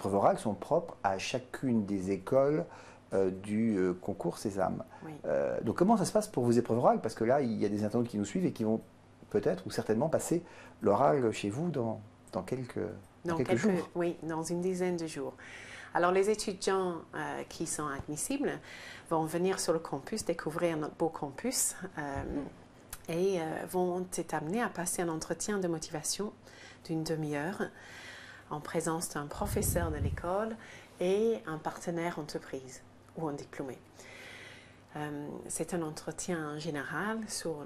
épreuves orales sont propres à chacune des écoles du concours Sésame. Oui. Donc comment ça se passe pour vos épreuves orales? Parce que là, il y a des internautes qui nous suivent et qui vont peut-être ou certainement passer l'oral chez vous dans quelques jours. Oui, dans une dizaine de jours. Alors, les étudiants qui sont admissibles vont venir sur le campus, découvrir notre beau campus et vont être amenés à passer un entretien de motivation d'une demi-heure en présence d'un professeur de l'école et un partenaire entreprise ou un diplômé. C'est un entretien général sur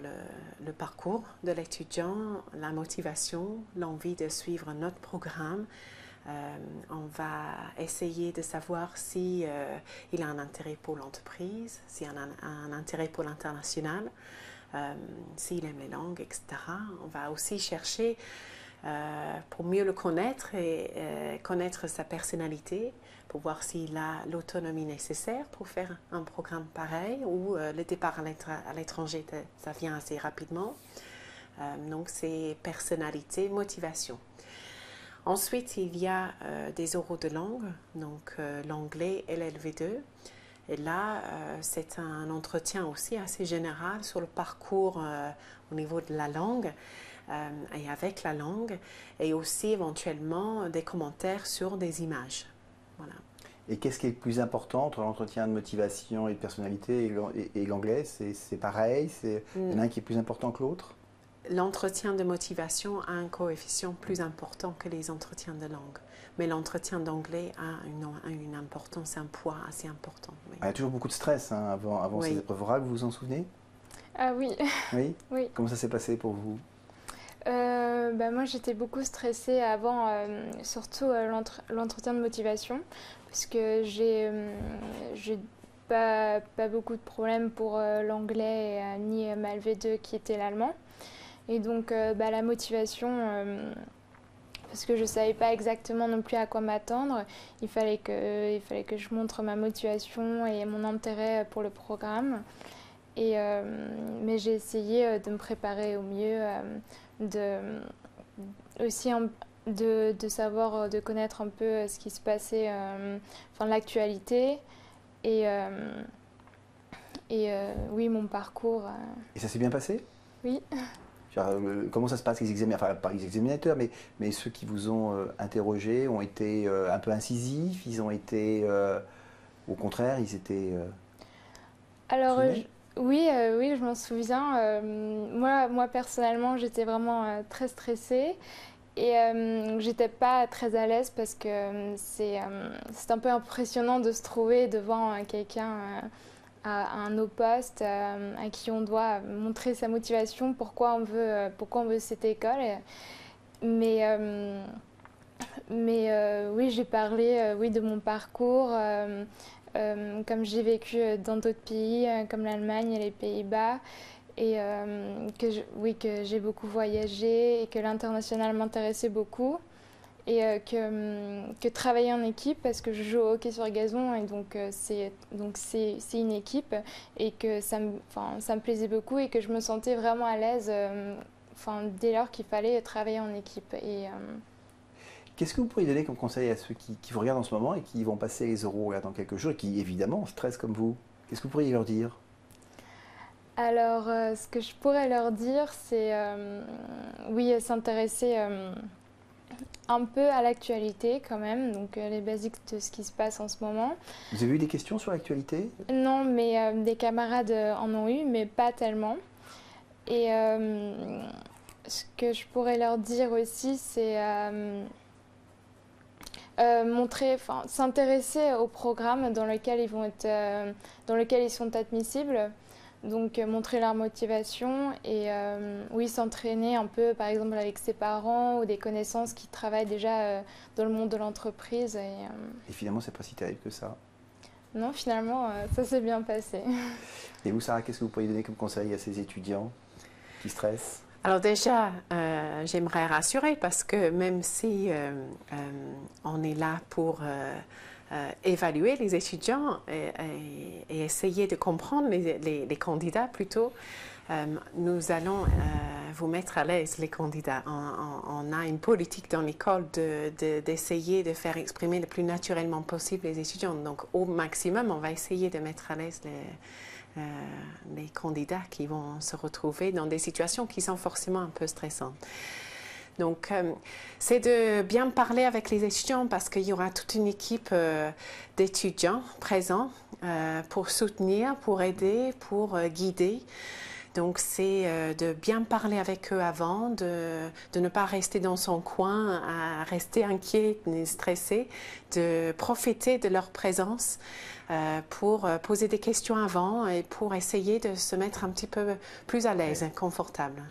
le parcours de l'étudiant, la motivation, l'envie de suivre notre programme. On va essayer de savoir si il a un intérêt pour l'entreprise, s'il a un intérêt pour l'international, s'il aime les langues, etc. On va aussi chercher pour mieux le connaître et connaître sa personnalité, pour voir s'il a l'autonomie nécessaire pour faire un programme pareil ou le départ à l'étranger, ça vient assez rapidement. Donc c'est personnalité, motivation. Ensuite, il y a des oraux de langue, donc l'anglais et l'LV2. Et là, c'est un entretien aussi assez général sur le parcours au niveau de la langue et avec la langue, et aussi éventuellement des commentaires sur des images. Voilà. Et qu'est-ce qui est le plus important entre l'entretien de motivation et de personnalité et l'anglais? C'est pareil? Il y en a un qui est plus important que l'autre? L'entretien de motivation a un coefficient plus important que les entretiens de langue. Mais l'entretien d'anglais a une importance, un poids assez important. Oui. Il y a toujours beaucoup de stress avant Oui. ces épreuves orales, vous vous en souvenez? Ah oui. Oui. Oui. Comment ça s'est passé pour vous? Moi, j'étais beaucoup stressée avant, surtout l'entretien de motivation, parce que j'ai pas beaucoup de problèmes pour l'anglais ni ma LV2 qui était l'allemand. Et donc la motivation, parce que je ne savais pas exactement non plus à quoi m'attendre, il fallait que je montre ma motivation et mon intérêt pour le programme. Mais j'ai essayé de me préparer au mieux, aussi de savoir, de connaître un peu ce qui se passait, l'actualité et oui, mon parcours. Et ça s'est bien passé? Oui. Comment ça se passe, les examinateurs, enfin pas les examinateurs, mais ceux qui vous ont interrogé ont été un peu incisifs, ils ont été, au contraire, ils étaient... Alors, oui, je m'en souviens. Moi, personnellement, j'étais vraiment très stressée et j'étais pas très à l'aise parce que c'est un peu impressionnant de se trouver devant quelqu'un à un haut poste à qui on doit montrer sa motivation, pourquoi on veut cette école. Mais oui, j'ai parlé de mon parcours. Comme j'ai vécu dans d'autres pays comme l'Allemagne et les Pays-Bas et que j'ai beaucoup voyagé et que l'international m'intéressait beaucoup et que travailler en équipe, parce que je joue au hockey sur gazon et donc c'est une équipe et que ça me plaisait beaucoup et que je me sentais vraiment à l'aise dès lors qu'il fallait travailler en équipe. Qu'est-ce que vous pourriez donner comme conseil à ceux qui vous regardent en ce moment et qui vont passer les oraux là, dans quelques jours et qui évidemment stressent comme vous? Qu'est-ce que vous pourriez leur dire? Alors, ce que je pourrais leur dire, c'est s'intéresser un peu à l'actualité quand même, donc les basiques de ce qui se passe en ce moment. Vous avez eu des questions sur l'actualité? Non, mais des camarades en ont eu, mais pas tellement. Et ce que je pourrais leur dire aussi, c'est s'intéresser au programme dans lequel ils sont admissibles. Donc montrer leur motivation et s'entraîner un peu par exemple avec ses parents ou des connaissances qui travaillent déjà dans le monde de l'entreprise. Et finalement, c'est pas si terrible que ça. Non, finalement, ça s'est bien passé. Et vous, Sarah, qu'est-ce que vous pourriez donner comme conseil à ces étudiants qui stressent? Alors déjà, j'aimerais rassurer parce que même si on est là pour évaluer les étudiants et essayer de comprendre les candidats plutôt, nous allons vous mettre à l'aise, les candidats. On a une politique dans l'école d'essayer de faire exprimer le plus naturellement possible les étudiants. Donc, au maximum, on va essayer de mettre à l'aise les candidats qui vont se retrouver dans des situations qui sont forcément un peu stressantes. Donc, c'est de bien parler avec les étudiants parce qu'il y aura toute une équipe d'étudiants présents pour soutenir, pour aider, pour guider. Donc, c'est de bien parler avec eux avant, de ne pas rester dans son coin, à rester inquiet, stressé, de profiter de leur présence pour poser des questions avant et pour essayer de se mettre un petit peu plus à l'aise, confortable.